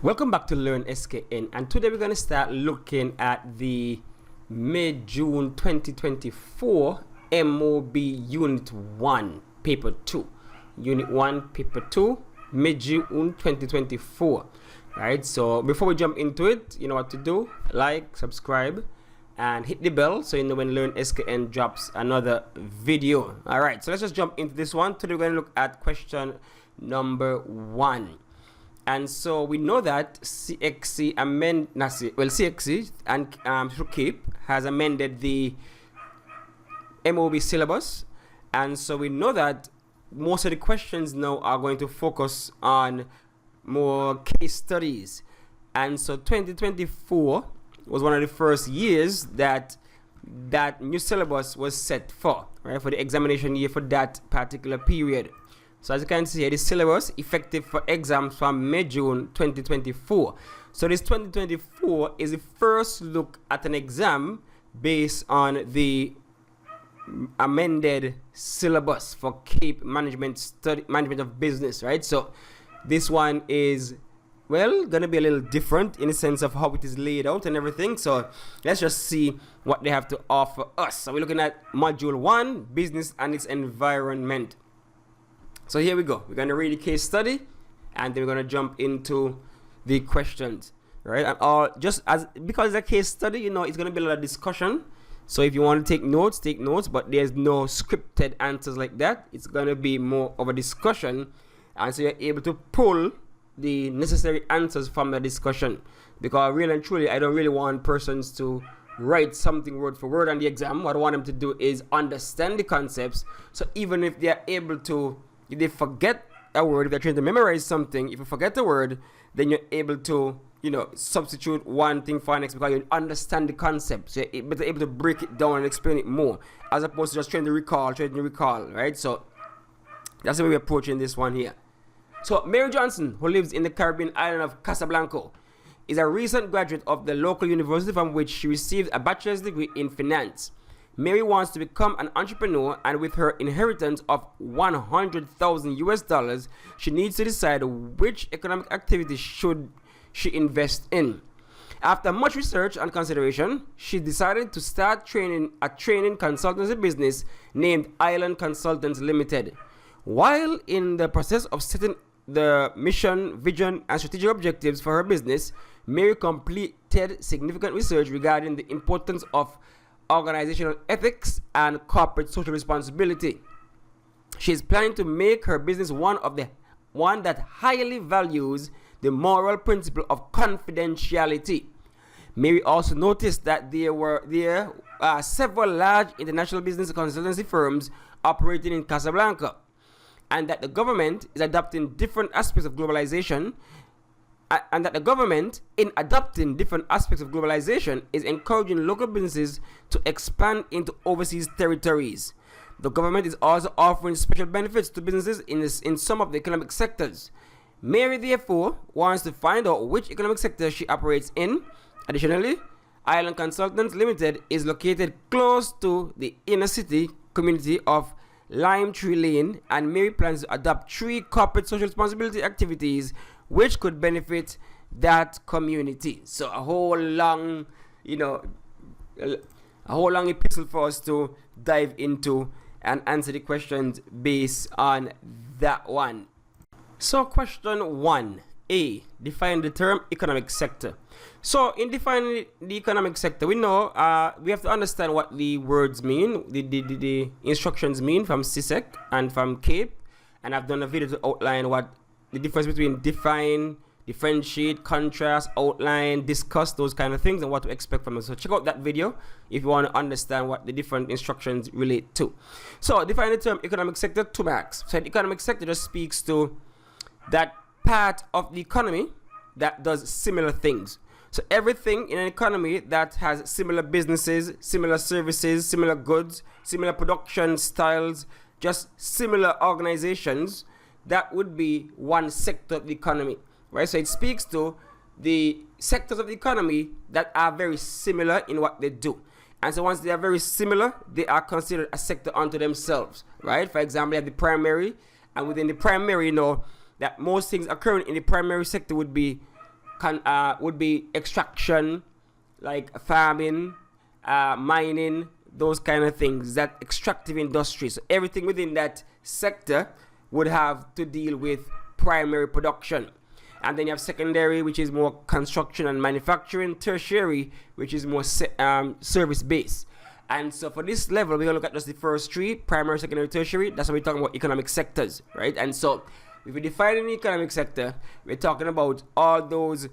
Welcome back to Learn SKN, and today we're going to start looking at the mid-June 2024 MOB Unit 1 Paper 2. Unit 1 Paper 2, mid-June 2024. Alright, so before we jump into it, you know what to do. Like, subscribe, and hit the bell so you know when Learn SKN drops another video. Alright, so let's just jump into this one. Today we're going to look at question number 1. And so we know that CXC CXC and through CAPE has amended the MOB syllabus, and so we know that most of the questions now are going to focus on more case studies. And so 2024 was one of the first years that new syllabus was set for, right, for the examination year for that particular period. So as you can see here, the syllabus effective for exams from mid-June 2024. So this 2024 is the first look at an exam based on the amended syllabus for CAPE management of business, right? So this one is, well, gonna be a little different in the sense of how it is laid out and everything. So let's just see what they have to offer us. So we're looking at module 1, business and its environment. So here we go. We're going to read the case study, and then we're going to jump into the questions, right? And because it's a case study, you know, it's going to be a lot of discussion. So if you want to take notes, but there's no scripted answers like that. It's going to be more of a discussion, and so you're able to pull the necessary answers from the discussion. Because really and truly, I don't really want persons to write something word for word on the exam. What I want them to do is understand the concepts. So even if they're able to, if they forget a word, if they're trying to memorize something, if you forget a word, then you're able to, you know, substitute one thing for next because you understand the concept. So you're able to break it down and explain it more, as opposed to just trying to recall, right? So that's the way we're approaching this one here. So Mary Johnson, who lives in the Caribbean island of Casablanca, is a recent graduate of the local university from which she received a bachelor's degree in finance. Mary wants to become an entrepreneur, and with her inheritance of $100,000, she needs to decide which economic activity should she invest in. After much research and consideration, she decided to start a training consultancy business named Island Consultants Limited. While in the process of setting the mission, vision, and strategic objectives for her business, Mary completed significant research regarding the importance of organizational ethics and corporate social responsibility. She is planning to make her business one that highly values the moral principle of confidentiality. Mary also noticed that there are several large international business consultancy firms operating in Casablanca, and that the government is adopting different aspects of globalization, is encouraging local businesses to expand into overseas territories. The government is also offering special benefits to businesses in some of the economic sectors. Mary, therefore, wants to find out which economic sector she operates in. Additionally, Island Consultants Limited is located close to the inner city community of Lime Tree Lane, and Mary plans to adopt 3 corporate social responsibility activities which could benefit that community. So a whole long epistle for us to dive into and answer the questions based on that one. So question 1A, define the term economic sector. So in defining the economic sector, we know we have to understand what the words mean, the instructions mean from CSEC and from CAPE, and I've done a video to outline what the difference between define, differentiate, contrast, outline, discuss, those kind of things, and what to expect from it. So check out that video if you want to understand what the different instructions relate to. So define the term economic sector, 2 marks. So the economic sector just speaks to that part of the economy that does similar things. So everything in an economy that has similar businesses, similar services, similar goods, similar production styles, just similar organizations, that would be one sector of the economy, right? So it speaks to the sectors of the economy that are very similar in what they do. And so once they are very similar, they are considered a sector unto themselves, right? For example, you have the primary, and within the primary, you know, that most things occurring in the primary sector would be would be extraction, like farming, mining, those kind of things, that extractive industry. So everything within that sector would have to deal with primary production. And then you have secondary, which is more construction and manufacturing. Tertiary, which is more service based. And so for this level, we're going to look at just the first three: primary, secondary, tertiary. That's what we're talking about, economic sectors, right? And so if we define an economic sector, we're talking about all those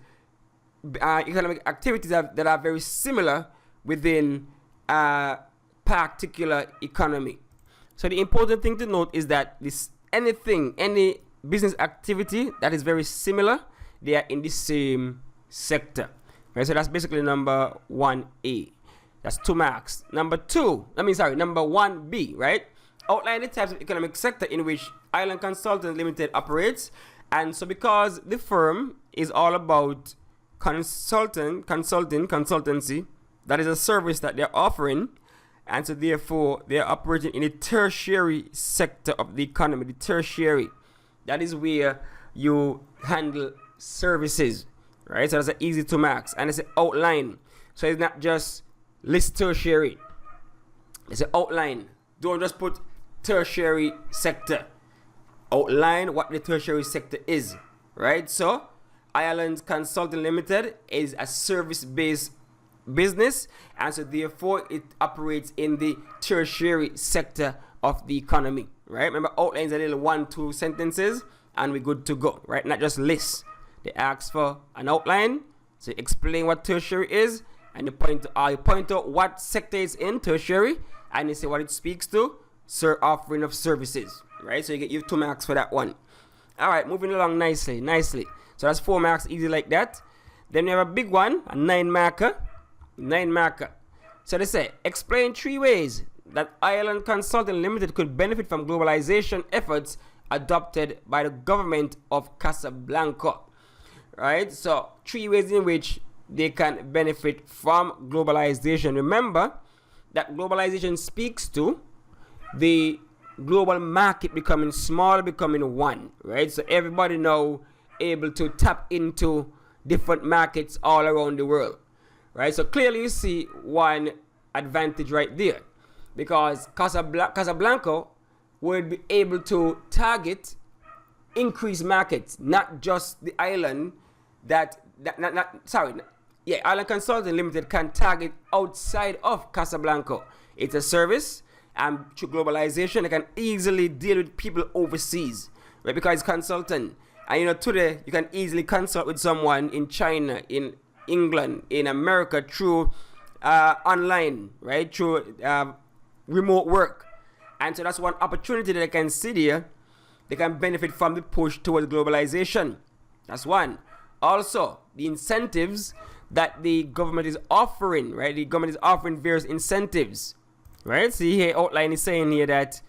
economic activities that are very similar within a particular economy. So the important thing to note is that any business activity that is very similar, they are in the same sector. Right? So that's basically number 1A. That's 2 marks. Number 1B, right? Outline the types of economic sector in which Island Consultants Limited operates. And so because the firm is all about consultancy, that is a service that they're offering, and so therefore they're operating in the tertiary sector of the economy. The tertiary, that is where you handle services, right? So that's an easy 2 marks. And it's an outline. So it's not just list tertiary. It's an outline. Don't just put tertiary sector. Outline what the tertiary sector is, right? So Ireland Consulting Limited is a service-based business, and so therefore it operates in the tertiary sector of the economy, right? Remember, outlines a little 1-2 sentences and we're good to go, right? Not just lists. They ask for an outline, so explain what tertiary is, and you point out what sector it's in, tertiary, and you say what it speaks to, offering of services, right? So you get 2 marks for that one. All right, moving along nicely. So that's 4 marks, easy like that. Then we have a big one, a 9 marker. So they say, explain 3 ways that Ireland Consulting Limited could benefit from globalization efforts adopted by the government of Casablanca. Right? So 3 ways in which they can benefit from globalization. Remember that globalization speaks to the global market becoming small, becoming one, right? So everybody now able to tap into different markets all around the world, right? So clearly you see one advantage right there, because Casablanca would be able to target increased markets, not just the island Island Consulting Limited can target outside of Casablanca. It's a service, and through globalization, they can easily deal with people overseas, right? Because it's consultant. And today you can easily consult with someone in China, in England, in America through online, right? Through remote work. And so that's one opportunity that they can see there. They can benefit from the push towards globalization. That's one. Also, the incentives that the government is offering, right? The government is offering various incentives, right? See here, outline is saying here that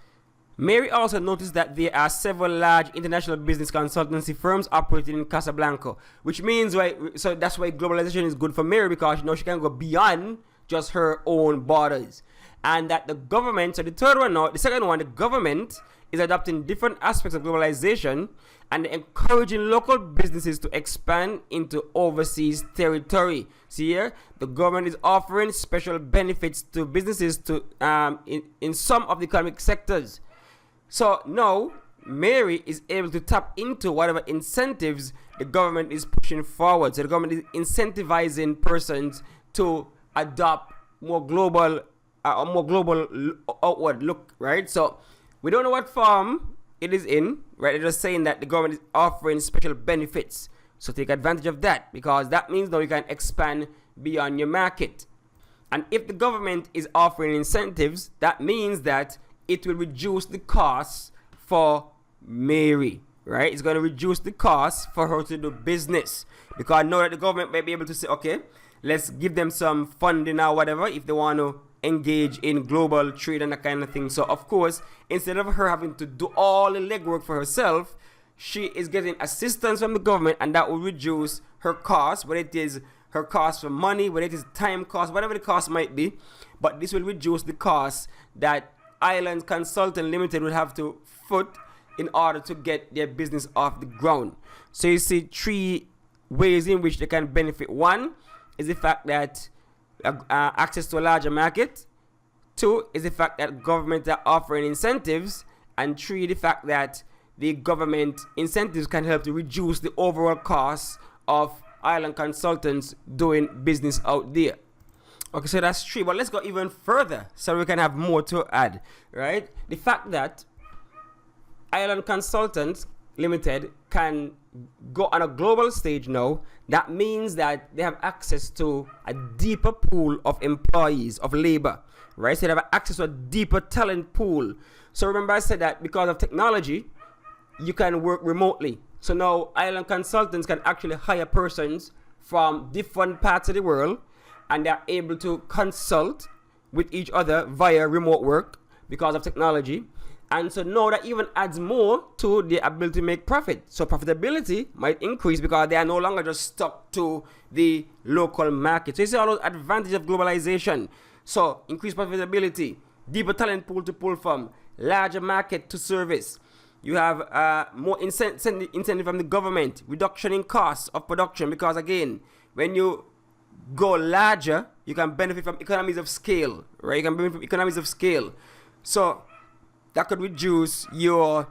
Mary also noticed that there are several large international business consultancy firms operating in Casablanca, which means, right, so that's why globalization is good for Mary, because she can go beyond just her own borders. And that the government, so the second one, the government is adopting different aspects of globalization and encouraging local businesses to expand into overseas territory. See here, the government is offering special benefits to businesses to in some of the economic sectors. So now Mary is able to tap into whatever incentives the government is pushing forward. So the government is incentivizing persons to adopt more global outward look, right? So we don't know what form it is in, right? They're just saying that the government is offering special benefits. So take advantage of that, because that means now you can expand beyond your market. And if the government is offering incentives, that means that it will reduce the costs for Mary, right? It's going to reduce the cost for her to do business, because I know that the government may be able to say, okay, let's give them some funding or whatever if they want to engage in global trade and that kind of thing. So of course, instead of her having to do all the legwork for herself, she is getting assistance from the government, and that will reduce her costs, whether it is her cost for money, whether it is time cost, whatever the cost might be. But this will reduce the cost that Island Consulting Limited would have to foot in order to get their business off the ground. So you see 3 ways in which they can benefit. One is the fact that access to a larger market. Two is the fact that governments are offering incentives. And three, the fact that the government incentives can help to reduce the overall cost of island consultants doing business out there. Okay, so that's three. But let's go even further so we can have more to add, right? The fact that Island Consultants Limited can go on a global stage now, that means that they have access to a deeper pool of employees, of labor, right? So they have access to a deeper talent pool. So remember I said that because of technology, you can work remotely. So now Island Consultants can actually hire persons from different parts of the world, and they're able to consult with each other via remote work because of technology. And so now that even adds more to the ability to make profit. So profitability might increase because they are no longer just stuck to the local market. So you see all those advantages of globalization. So increased profitability, deeper talent pool to pull from, larger market to service. You have more incentive from the government, reduction in costs of production, because again, when you go larger, you can benefit from economies of scale, right? You can benefit from economies of scale. So that could reduce your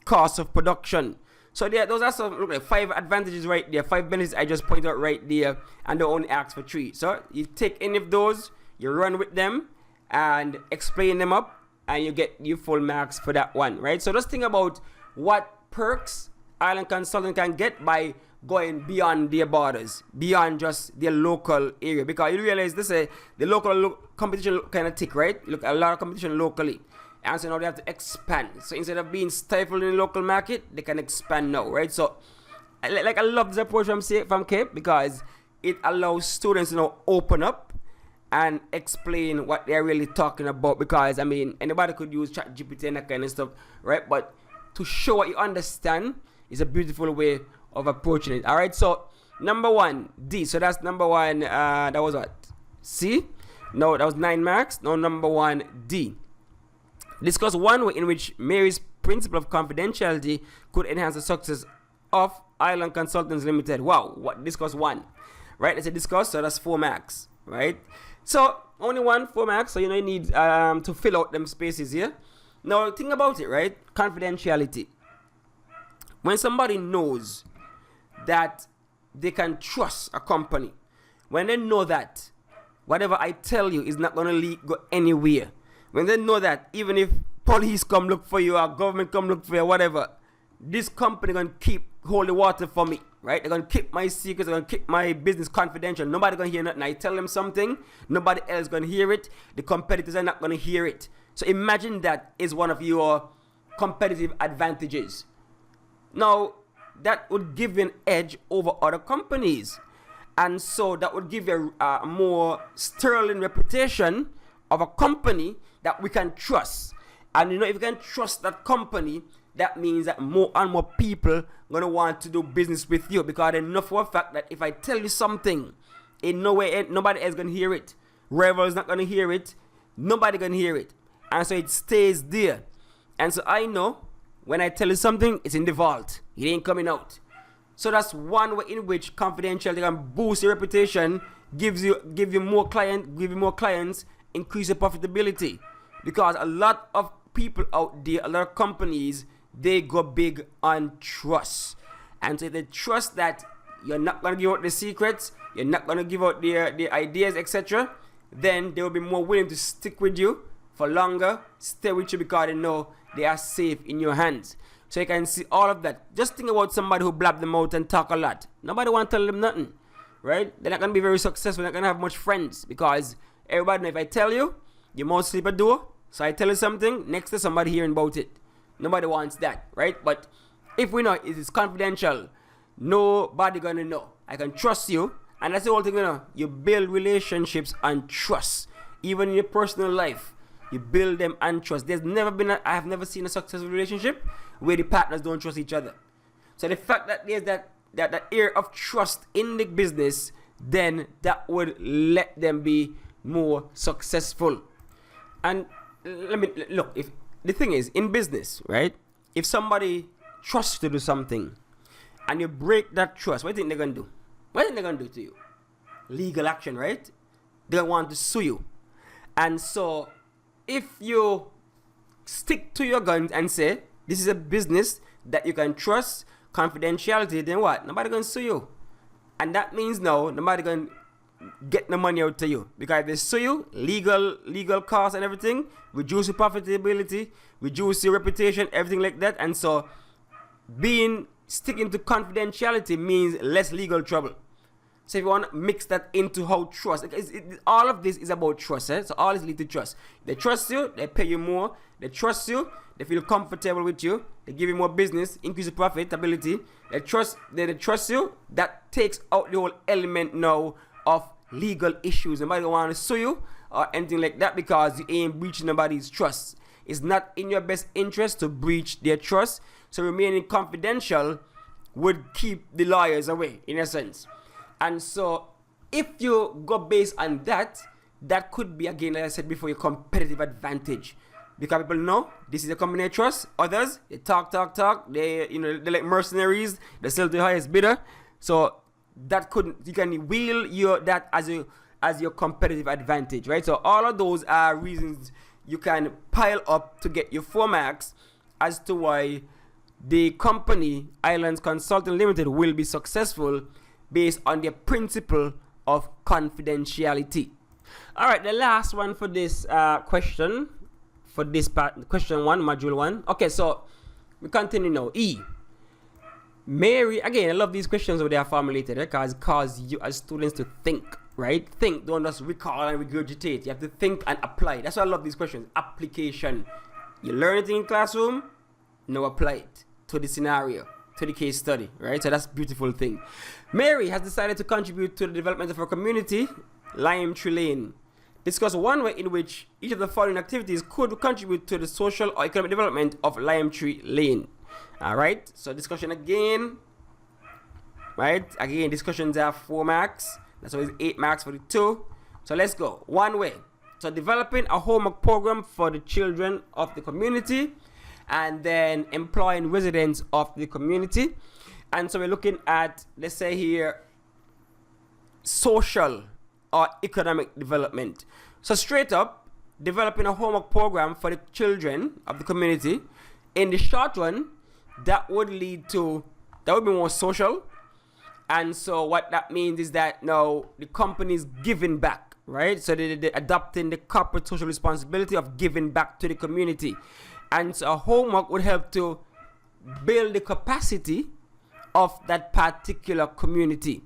cost of production. So there, those are some, look, like 5 advantages right there, 5 benefits I just pointed out right there, and they only ask for 3. So you take any of those, you run with them, and explain them up, and you get your full marks for that one, right? So just think about what perks Island Consulting can get by going beyond their borders, beyond just their local area, because you realize this, the local competition kind of thick, right? Look, a lot of competition locally. And so now they have to expand. So instead of being stifled in the local market, they can expand now, right? So, I love this approach from Cape, because it allows students to now open up and explain what they're really talking about. Because, I mean, anybody could use ChatGPT and that kind of stuff, right? But to show what you understand is a beautiful way of approaching it, all right? So, number 1, D. So that's number 1. That was what? C? No, that was 9 marks. No, number 1, D. Discuss one way in which Mary's principle of confidentiality could enhance the success of Island Consultants Limited. Wow, what? Discuss 1, right? Let's say discuss, so that's 4 marks, right? So only 4 marks, so you know you need to fill out them spaces here. Now think about it, right? Confidentiality. When somebody knows that they can trust a company, when they know that whatever I tell you is not going to go anywhere, when they know that even if police come look for you or government come look for you or whatever, this company going to hold the water for me, right? They're going to keep my secrets, they're going to keep my business confidential. Nobody going to hear nothing. I tell them something, nobody else going to hear it. The competitors are not going to hear it. So imagine that is one of your competitive advantages. Now, that would give you an edge over other companies. And so that would give you a more sterling reputation of a company that we can trust. And you know, if you can trust that company, that means that more and more people are going to want to do business with you, because they know for a fact that if I tell you something, in no way nobody else going to hear it. Rival is not going to hear it. Nobody going to hear it. And so it stays there. And so I know when I tell you something, it's in the vault. It ain't coming out. So that's one way in which confidentiality can boost your reputation, give you more clients, increase your profitability. Because a lot of people out there, a lot of companies, they go big on trust. And so if they trust that you're not going to give out the secrets, you're not going to give out the ideas, etc., then they will be more willing to stick with you for longer, stay with you, because they know they are safe in your hands. So you can see all of that. Just think about somebody who blab them out and talk a lot. Nobody want to tell them nothing, right? They're not going to be very successful. They're not going to have much friends, because everybody knows if I tell you, you must sleep a door. So I tell you something, next to somebody hearing about it. Nobody wants that, right? But if we know it is confidential, nobody gonna know. I can trust you, and that's the whole thing, you know. You build relationships and trust. Even in your personal life, you build them and trust. I have never seen a successful relationship where the partners don't trust each other. So the fact that there's that air of trust in the business, then that would let them be more successful. And let me look, if the thing is in business, right? If somebody trusts to do something and you break that trust, what do you think they're going to do? What do you think they're going to do to you? Legal action, right? They want to sue you. And so if you stick to your guns and say, this is a business that you can trust, confidentiality, then what? Nobody going to sue you. And that means no, nobody going to get the money out to you. Because if they sue you, legal costs and everything, reduce your profitability, reduce your reputation, everything like that. And so sticking to confidentiality means less legal trouble. So if you want to mix that into how trust, all of this is about trust. So all is lead to trust. They trust you, they pay you more. They trust you, they feel comfortable with you. They give you more business, increase your profitability. They trust you. That takes out the whole element now of legal issues. Nobody want to sue you or anything like that because you ain't breaching nobody's trust. It's not in your best interest to breach their trust. So remaining confidential would keep the lawyers away, in a sense. And so if you go based on that, that could be, again, like I said before, your competitive advantage. Because people know this is a company I trust. Others, they talk. They're like mercenaries. They sell to the highest bidder. So you can wield that as your competitive advantage, right? So all of those are reasons you can pile up to get your 4 marks as to why the company Islands Consulting Limited will be successful based on the principle of confidentiality. All right, the last one for this question, for this part, question 1, module 1. Okay, so we continue now. E. Mary, again, I love these questions when they are formulated, right? Because it causes you as students to think, right? Think, don't just recall and regurgitate. You have to think and apply. That's why I love these questions. Application. You learn anything in classroom, now apply it to the scenario, to the case study, right? So that's a beautiful thing. Mary has decided to contribute to the development of her community, Lime Tree Lane. Discuss one way in which each of the following activities could contribute to the social or economic development of Lime Tree Lane. All right, so discussion again, right? Again, discussions are 4 marks. That's always 8 marks for the 2. So let's go. One way. So developing a homework program for the children of the community, and then employing residents of the community. And so we're looking at, let's say here, social or economic development. So straight up, developing a homework program for the children of the community. In the short run, that would be more social. And so what that means is that now the company is giving back, right? So they're adopting the corporate social responsibility of giving back to the community. And so homework would help to build the capacity of that particular community,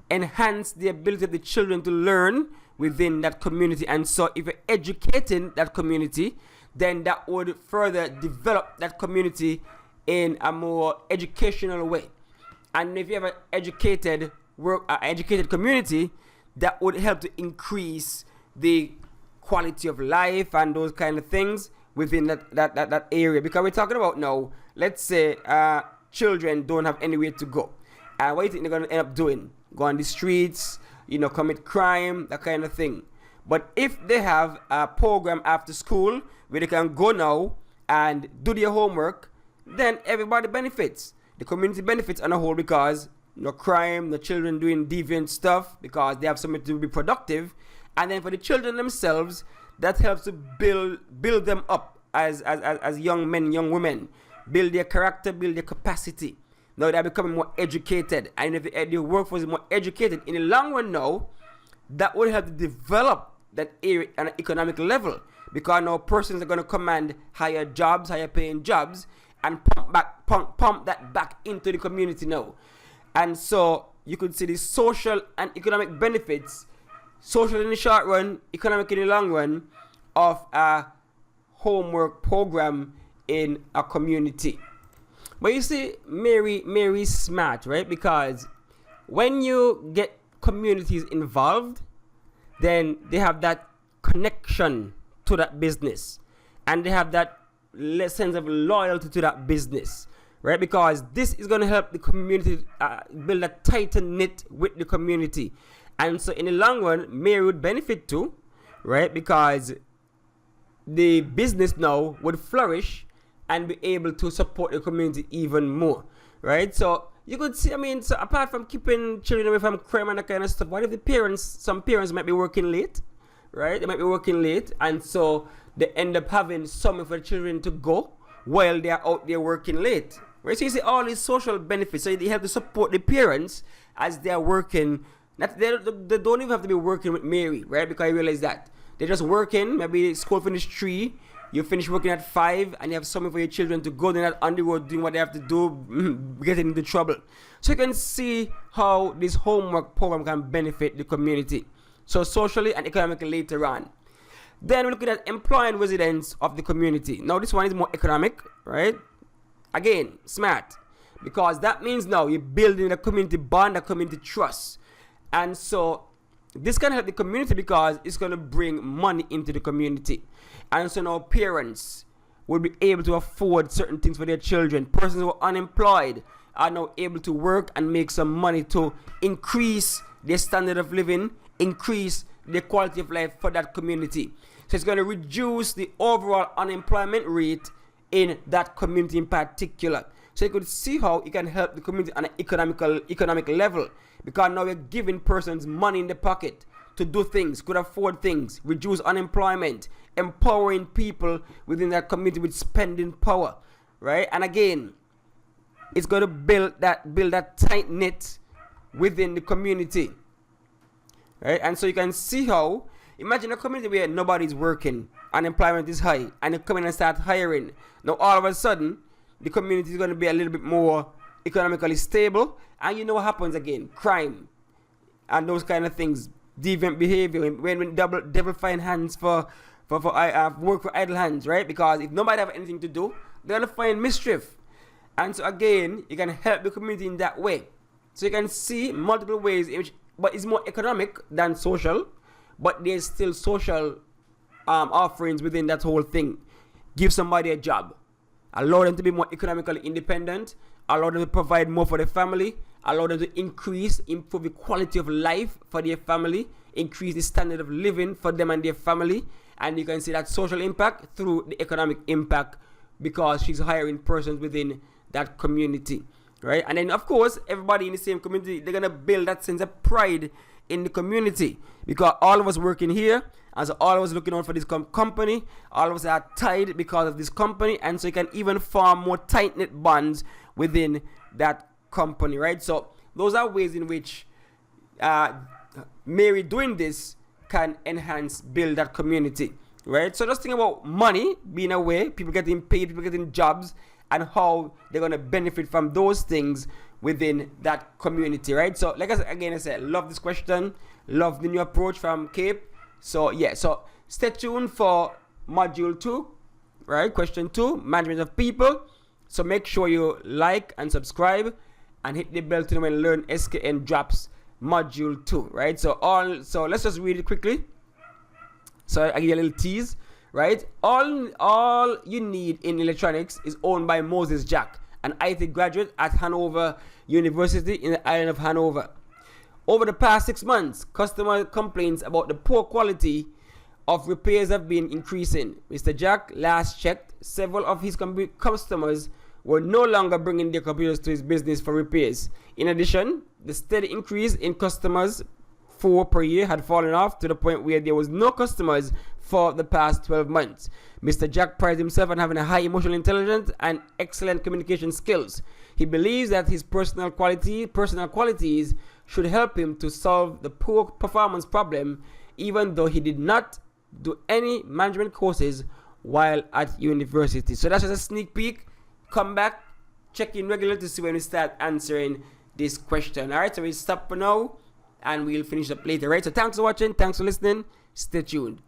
enhance the ability of the children to learn within that community. And so if you're educating that community, then that would further develop that community in a more educational way. And if you have an educated community, that would help to increase the quality of life and those kind of things within that area. Because we're talking about now, let's say children don't have anywhere to go. And what do you think they're going to end up doing? Go on the streets, commit crime, that kind of thing. But if they have a program after school where they can go now and do their homework, then everybody benefits. The community benefits on a whole because no crime, no children doing deviant stuff because they have something to be productive. And then for the children themselves, that helps to build them up as young men, young women. Build their character, build their capacity. Now they're becoming more educated. And if the workforce is more educated, in the long run now, that will help to develop that area on an economic level. Because now persons are going to command higher jobs, higher paying jobs, and pump that back into the community now. And so you could see the social and economic benefits, social in the short run, economic in the long run, of a homework program in a community. But you see, Mary's smart, right? Because when you get communities involved, then they have that connection to that business, and they have that sense of loyalty to that business, right? Because this is going to help the community build a tighter knit with the community. And so in the long run, Mary would benefit too, right? Because the business now would flourish and be able to support the community even more, right? So you could see, I mean, so apart from keeping children away from crime and that kind of stuff, what if the parents, some parents might be working late, right? They might be working late, and so they end up having somewhere for the children to go while they are out there working late, right? So you see all these social benefits. So they have to support the parents as they are working. They don't even have to be working with Mary, right? Because I realize that they're just working. Maybe school finished 3, you finish working at 5, and you have something for your children to go. They're not on the road doing what they have to do, getting into trouble. So you can see how this homework program can benefit the community, so socially and economically later on. Then we're looking at employing residents of the community. Now this one is more economic, right? Again, smart, because that means now you're building a community bond, a community trust. And so this can help the community because it's going to bring money into the community. And so now parents will be able to afford certain things for their children. Persons who are unemployed are now able to work and make some money to increase their standard of living, increase the quality of life for that community. So it's going to reduce the overall unemployment rate in that community in particular. So you could see how it can help the community on an economic level, because now we're giving persons money in the pocket to do things, could afford things, reduce unemployment, empowering people within that community with spending power, right? And again, it's going to build that tight knit within the community, right? And so you can see how, imagine a community where nobody's working, unemployment is high, and you come in and start hiring. Now all of a sudden, the community is going to be a little bit more economically stable, and you know what happens again? Crime and those kind of things, deviant behavior, when devil find hands for work for idle hands, right? Because if nobody have anything to do, they're going to find mischief. And so again, you can help the community in that way. So you can see multiple ways in which, but it's more economic than social, but there's still social offerings within that whole thing. Give somebody a job, allow them to be more economically independent, allow them to provide more for their family, allow them to improve the quality of life for their family, increase the standard of living for them and their family. And you can see that social impact through the economic impact, because she's hiring persons within that community, right? And then of course, everybody in the same community, they're gonna build that sense of pride in the community, because all of us working here, and so all of us looking out for this company, all of us are tied because of this company, and so you can even form more tight-knit bonds within that company, right? So those are ways in which Mary doing this can build that community, right? So just think about money being away, people getting paid, people getting jobs, and how they're going to benefit from those things within that community, right? So like I said, love this question, love the new approach from Cape. So yeah, so stay tuned for module 2, right? Question 2, management of people. So make sure you like and subscribe and hit the bell to know when Learn SKN drops module 2, right? So let's just read it quickly. So I give you a little tease, right? All you need in electronics is owned by Moses Jack, an IT graduate at Hanover University in the island of Hanover. Over the past 6 months, customer complaints about the poor quality of repairs have been increasing. Mr. Jack last checked, several of his customers were no longer bringing their computers to his business for repairs. In addition, the steady increase in customers, 4 per year, had fallen off to the point where there was no customers for the past 12 months. Mr. Jack prides himself on having a high emotional intelligence and excellent communication skills. He believes that his personal qualities should help him to solve the poor performance problem, even though he did not do any management courses while at university. So that's just a sneak peek. Come back, check in regularly to see when we start answering this question. Alright, so we'll stop for now and we'll finish up later, right? So thanks for watching, thanks for listening, stay tuned.